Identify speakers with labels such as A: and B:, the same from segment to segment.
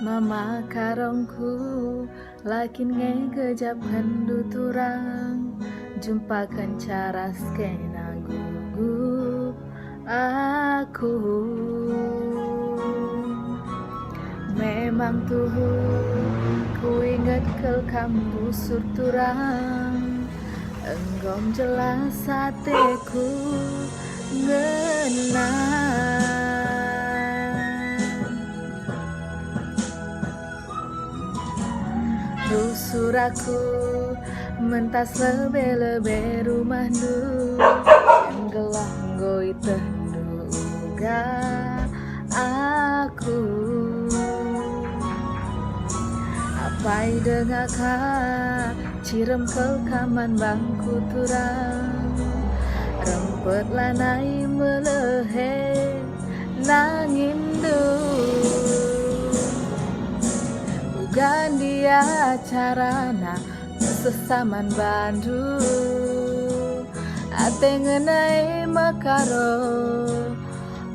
A: Mama karongku lakin ngegejap hendu turang jumpakan cara skena gugup aku. Memang tuh ku ingat kel kamu sur turang enggom jelas sateku ngenang. Rusur aku mentas lebe-lebe rumah du enggelang goi tendu uga aku. Apai dengaka cirem kel kaman bangku turang rempet lanai melehe nangindu ugan dia carana sesaman bandu ate ngenai makaro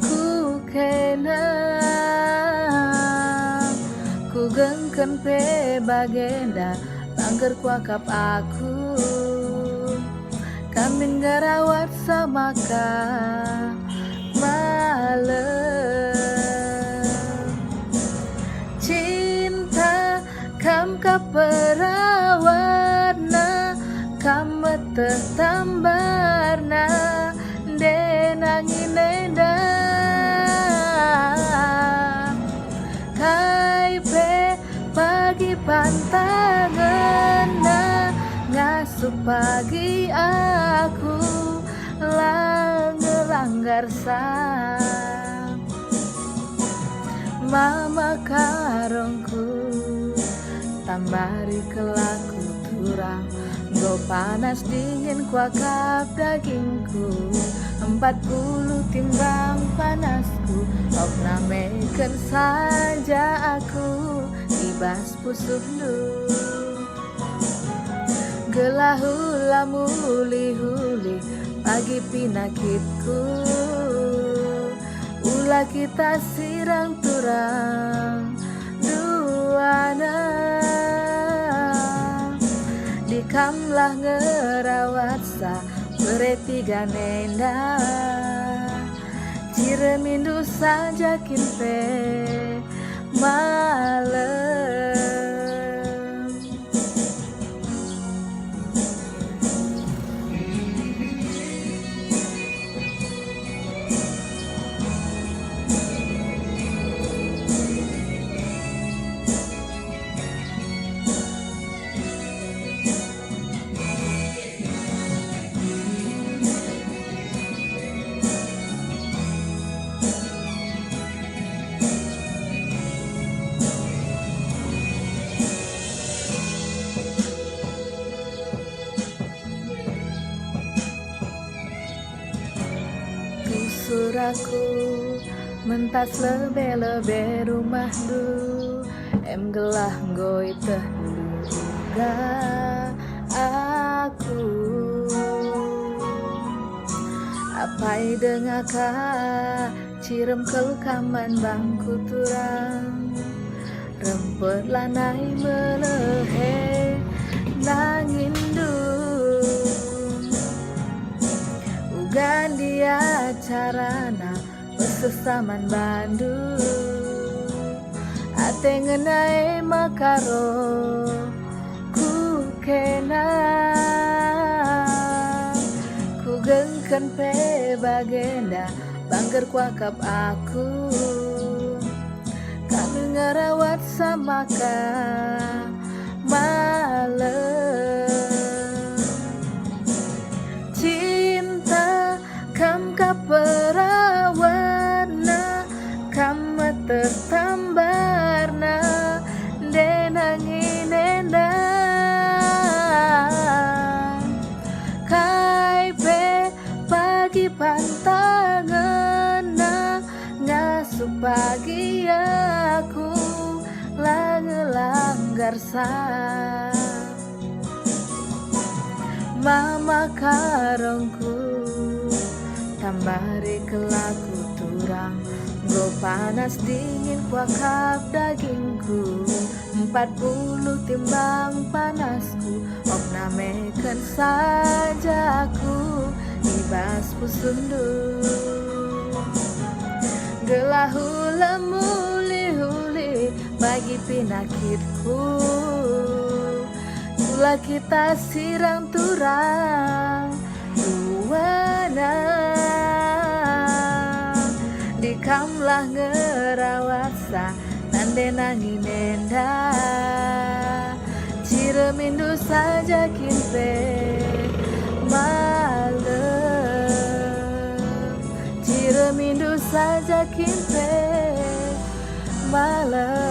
A: ku kena ku gengken pe bagenda bangger kuakap aku kamin garawat sama ka malam cinta kam kaperawatna kam tetambarna denangin eda kaipe pagi pantangena ngasup pagi aku langgar sang mama karongku tambari kelaku turang go panas dingin kuakap dagingku 40 timbang panasku opna meken saja aku ibas pusuh lu gelahula muli-huli pagi pinakitku ulah kita sirang turang duana dikamlah ngerawat sa beretiga nenda ciremindu saja kimpe malam. Aku mentas lebe-lebe rumah du em gelah goi tehduga aku apai dengaka cirem kel kaman bangku turang rempet lanai melehe nangindu ugan dia carana sesaman bandu ate ngenai makaro ku kena ku gengken pe bagenda bangger kuakap aku kami ngerawat sama ka malam cinta kam kaperawatna kam tertambarna denangin enda kaipe pagi pantangena ngasup pagi aku langgar sang mama karongku tambari kelaku turang Roh panas dingin kuakap dagingku, 40 timbang panasku. Om namekan sajaku ibas pusundu. Gelahu lemuli-huli bagi penyakitku. Gula kita sirang turang duana. Dikamlah ngerawasa nande nangin enda. Ciremindu saja kimpe malam. Ciremindu saja kimpe malam.